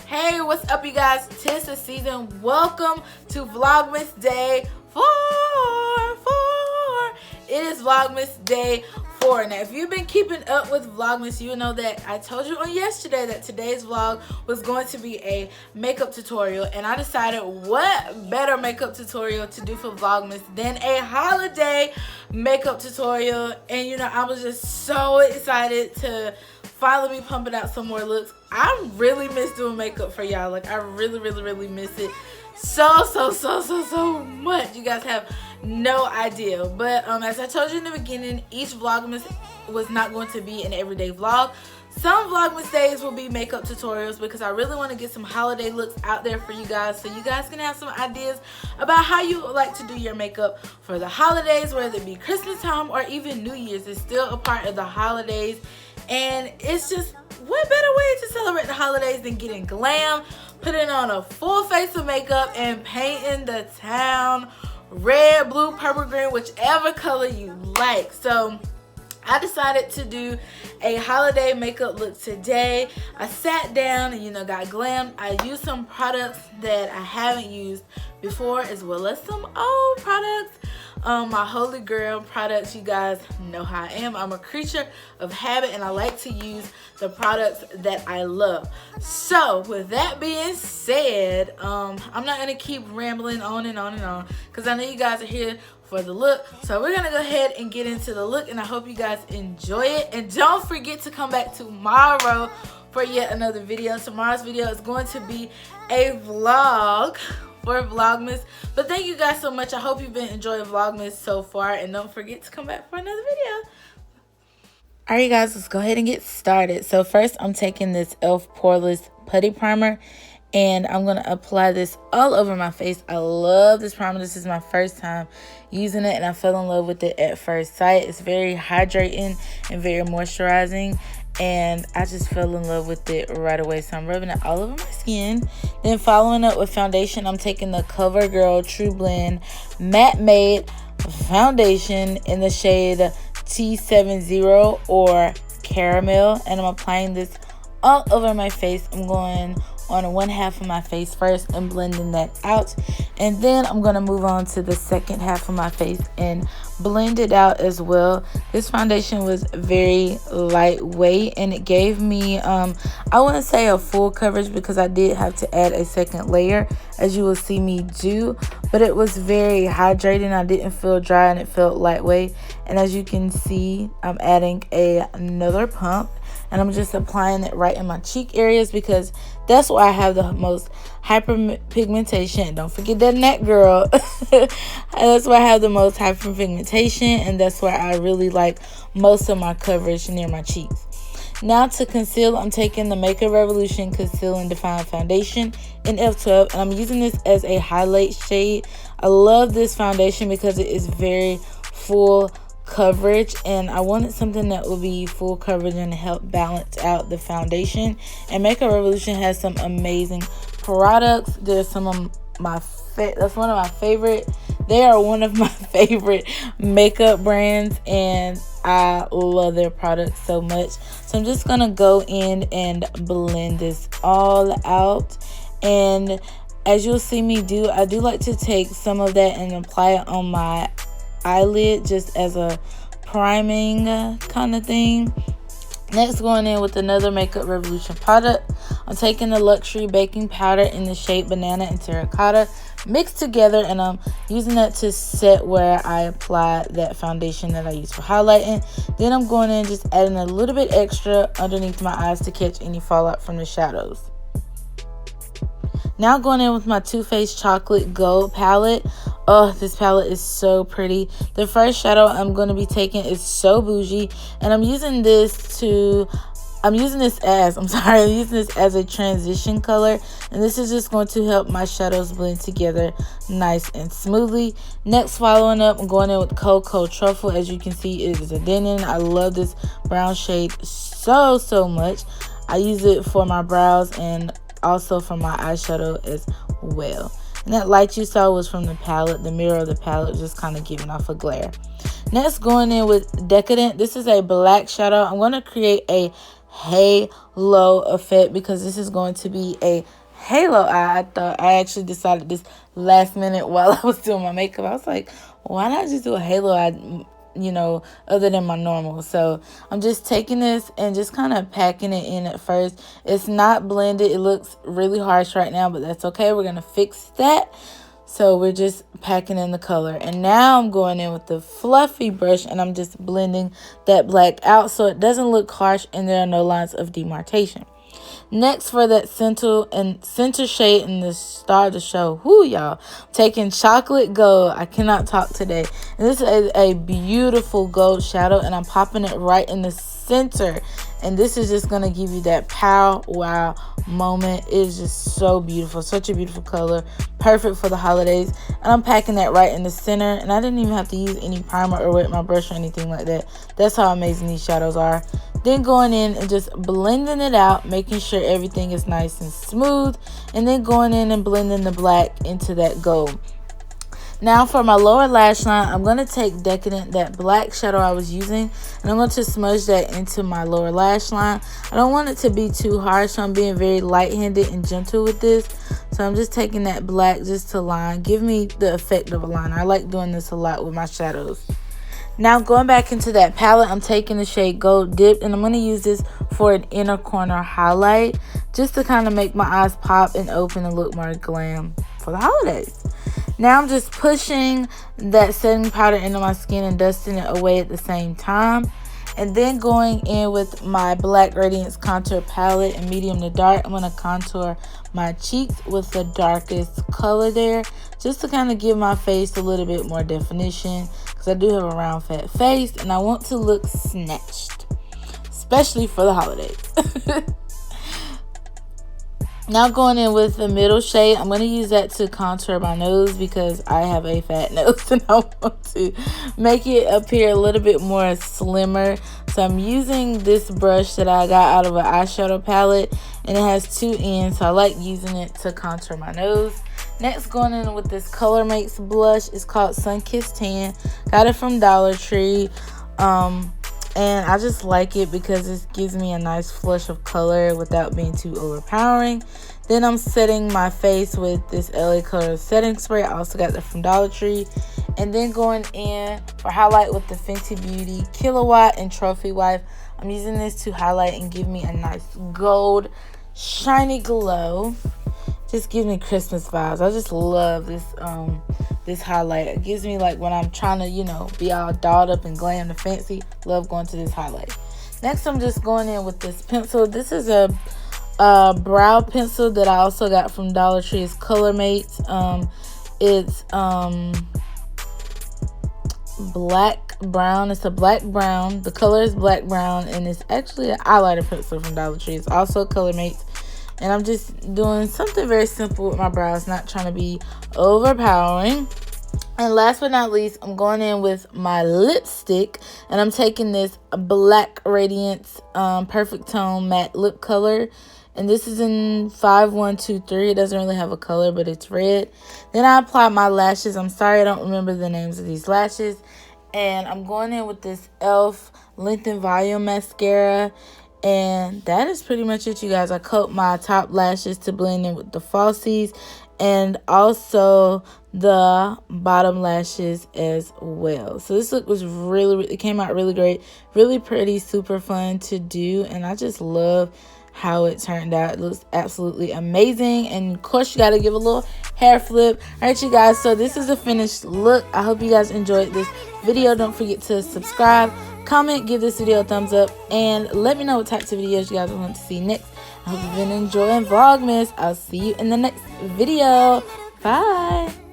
Hey, what's up, you guys? 'Tis the season. Welcome to Vlogmas Day 4. It is Vlogmas Day 4. Now, if you've been keeping up with Vlogmas, you know that I told you on yesterday that today's vlog was going to be a makeup tutorial, and I decided what better makeup tutorial to do for Vlogmas than a holiday makeup tutorial. And you know, I was just so excited to finally be pumping out some more looks. I really miss doing makeup for y'all. Like, I really miss it so much. You guys have no idea. But as I told you in the beginning, each Vlogmas was not going to be an everyday vlog. Some Vlogmas days will be makeup tutorials because I really want to get some holiday looks out there for you guys, so you guys can have some ideas about how you like to do your makeup for the holidays, whether it be Christmas time or even New Year's. It's still a part of the holidays, and it's just what better way to celebrate the holidays than getting glam, putting on a full face of makeup, and painting the town red, blue, purple, green, whichever color you like. So I decided to do a holiday makeup look today. I sat down and, you know, got glammed. I used some products that I haven't used before, as well as some old products. My holy grail products. You guys know how I am. I'm a creature of habit, and I like to use the products that I love. So with that being said, I'm not gonna keep rambling on and on because I know you guys are here for the look. So we're gonna go ahead and get into the look, and I hope you guys enjoy it. And don't forget to come back tomorrow for yet another video. Tomorrow's video is going to be a vlog for Vlogmas. But thank you guys so much. I hope you've been enjoying Vlogmas so far, and don't forget to come back for another video. Alright, you guys, let's go ahead and get started. So first, I'm taking this e.l.f. Poreless Putty Primer, and I'm going to apply this all over my face. I love this primer. This is my first time using it, and I fell in love with it at first sight. It's very hydrating and very moisturizing, and I just fell in love with it right away. So I'm rubbing it all over my skin. Then following up with foundation, I'm taking the Covergirl TruBlend Matte Made Foundation in the shade T70 or Caramel, and I'm applying this all over my face. I'm going on one half of my face first and blending that out, and then I'm going to move on to the second half of my face and blend it out as well. This foundation was very lightweight, and it gave me I wouldn't say a full coverage because I did have to add a second layer, as you will see me do, but it was very hydrating. I didn't feel dry, and it felt lightweight. And as you can see, I'm adding another pump, and I'm just applying it right in my cheek areas because that's where I have the most hyperpigmentation. Don't forget that neck, girl. That's where I have the most hyperpigmentation, and that's where I really like most of my coverage near my cheeks. Now to conceal, I'm taking the Makeup Revolution Conceal and Define Foundation in F12, and I'm using this as a highlight shade. I love this foundation because it is very full coverage, and I wanted something that would be full coverage and help balance out the foundation. And Makeup Revolution has some amazing products. There's some of my that's one of my favorite. They are one of my favorite makeup brands, and I love their products so much. So I'm just gonna go in and blend this all out. And as you'll see me do, I do like to take some of that and apply it on my eyelid just as a priming kind of thing. Next, going in with another Makeup Revolution product. I'm taking the Luxury Baking Powder in the shade Banana and Terracotta mixed together, and I'm using that to set where I apply that foundation that I use for highlighting. Then I'm going in just adding a little bit extra underneath my eyes to catch any fallout from the shadows. Now going in with my Too Faced Chocolate Gold palette. Oh, this palette is so pretty. The first shadow I'm going to be taking is So Bougie, and I'm using this as a transition color, and this is just going to help my shadows blend together nice and smoothly. Next, following up, I'm going in with Truffle. As you can see, it is a denim. I love this brown shade so much. I use it for my brows and also for my eyeshadow as well. And that light you saw was from the palette, the mirror of the palette, just kind of giving off a glare. Next, going in with Decadent. This is a black shadow. I'm going to create a halo effect because this is going to be a halo eye. I actually decided this last minute while I was doing my makeup. I was like, why not just do a halo eye, you know, other than my normal? So I'm just taking this and just kind of packing it in at first. It's not blended. It looks really harsh right now, but that's okay. We're going to fix that. So we're just packing in the color. And now I'm going in with the fluffy brush and I'm just blending that black out so it doesn't look harsh and there are no lines of demarcation. Next, for that center shade in the star of the show, y'all, taking Chocolate Gold. I cannot talk today. And this is a beautiful gold shadow, and I'm popping it right in the center. And this is just going to give you that pow wow moment. It is just so beautiful. Such a beautiful color. Perfect for the holidays. And I'm packing that right in the center. And I didn't even have to use any primer or wet my brush or anything like that. That's how amazing these shadows are. Then going in and just blending it out, making sure everything is nice and smooth. And then going in and blending the black into that gold. Now for my lower lash line, I'm going to take Decadent, that black shadow I was using, and I'm going to smudge that into my lower lash line. I don't want it to be too harsh, so I'm being very light-handed and gentle with this. So I'm just taking that black just to line. Give me the effect of a line. I like doing this a lot with my shadows. Now going back into that palette, I'm taking the shade Gold Dipped, and I'm going to use this for an inner corner highlight, just to kind of make my eyes pop and open and look more glam for the holidays. Now I'm just pushing that setting powder into my skin and dusting it away at the same time. And then going in with my Black Radiance contour palette in medium to dark, I'm going to contour my cheeks with the darkest color there, just to kind of give my face a little bit more definition, because I do have a round fat face and I want to look snatched, especially for the holidays. Now going in with the middle shade, I'm going to use that to contour my nose because I have a fat nose and I want to make it appear a little bit more slimmer. So I'm using this brush that I got out of an eyeshadow palette, and it has two ends, so I like using it to contour my nose. Next, going in with this Colormates blush. It's called Sunkissed Tan. Got it from Dollar Tree. And I just like it because it gives me a nice flush of color without being too overpowering. Then I'm setting my face with this LA Color setting spray. I also got that from Dollar Tree. And then going in for highlight with the Fenty Beauty Killawatt and Trophy Wife. I'm using this to highlight and give me a nice gold shiny glow. Just gives me Christmas vibes. I just love this this highlight. It gives me, like, when I'm trying to, you know, be all dolled up and glam and fancy, love going to this highlight. Next, I'm just going in with this pencil. This is a brow pencil that I also got from Dollar Tree. It's Colormates. It's black brown. It's a black brown. The color is black brown, and it's actually an eyeliner pencil from Dollar Tree. It's also Colormates. And I'm just doing something very simple with my brows, not trying to be overpowering. And last but not least, I'm going in with my lipstick, and I'm taking this Black Radiance Perfect Tone Matte Lip Color. And this is in 5123. It doesn't really have a color, but it's red. Then I apply my lashes. I'm sorry I don't remember the names of these lashes. And I'm going in with this e.l.f. Lengthen Volume Mascara. And that is pretty much it, you guys. I coat my top lashes to blend in with the falsies and also the bottom lashes as well. So this look was it came out really great, really pretty, super fun to do, and I just love how it turned out. It looks absolutely amazing. And of course, you got to give a little hair flip. All right, you guys, so this is a finished look. I hope you guys enjoyed this video. Don't forget to subscribe, comment, give this video a thumbs up, and let me know what types of videos you guys want to see next. I hope you've been enjoying Vlogmas. I'll see you in the next video. Bye.